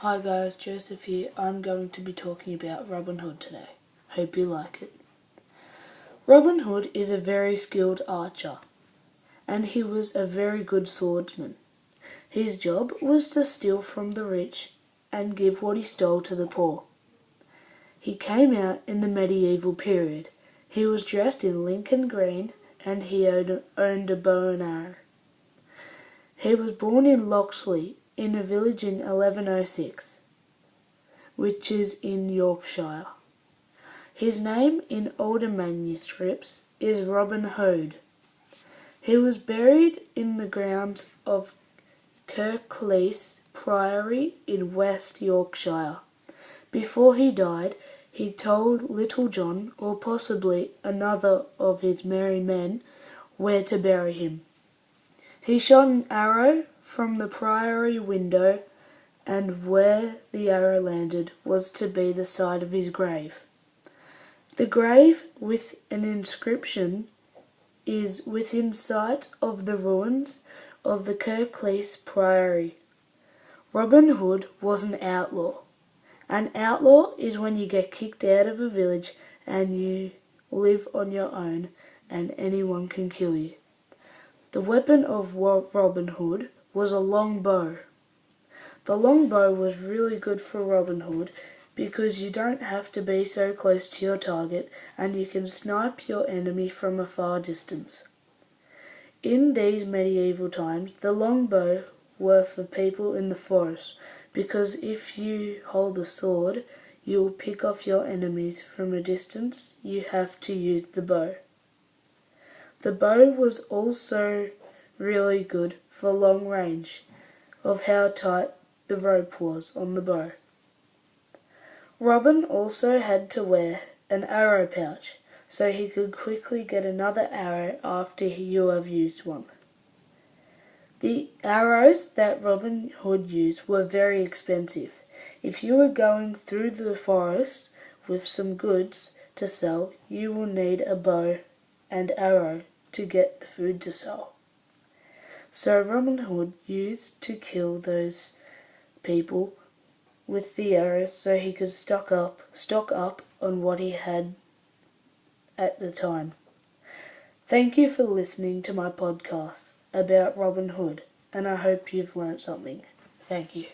Hi guys, Joseph here. I'm going to be talking about Robin Hood today. Hope you like it. Robin Hood is a very skilled archer, and he was a very good swordsman. His job was to steal from the rich and give what he stole to the poor. He came out in the medieval period. He was dressed in Lincoln green and he owned a bow and arrow. He was born in Locksley in a village in 1106, which is in Yorkshire. His name in older manuscripts is Robin Hood. He was buried in the grounds of Kirklees Priory in West Yorkshire. Before he died, he told Little John, or possibly another of his merry men, where to bury him. He shot an arrow from the priory window, and where the arrow landed was to be the site of his grave. The grave, with an inscription, is within sight of the ruins of the Kirklees Priory. Robin Hood was an outlaw. An outlaw is when you get kicked out of a village and you live on your own and anyone can kill you. The weapon of Robin Hood was a long bow. The long bow was really good for Robin Hood because you don't have to be so close to your target and you can snipe your enemy from a far distance. In these medieval times, the longbow were for people in the forest because if you hold a sword, you will pick off your enemies from a distance. You have to use the bow. The bow was also really good for long range of how tight the rope was on the bow. Robin also had to wear an arrow pouch so he could quickly get another arrow after you have used one. The arrows that Robin Hood used were very expensive. If you were going through the forest with some goods to sell, you will need a bow and arrow to get the food to sell. So Robin Hood used to kill those people with the arrows so he could stock up on what he had at the time. Thank you for listening to my podcast about Robin Hood, and I hope you've learnt something. Thank you.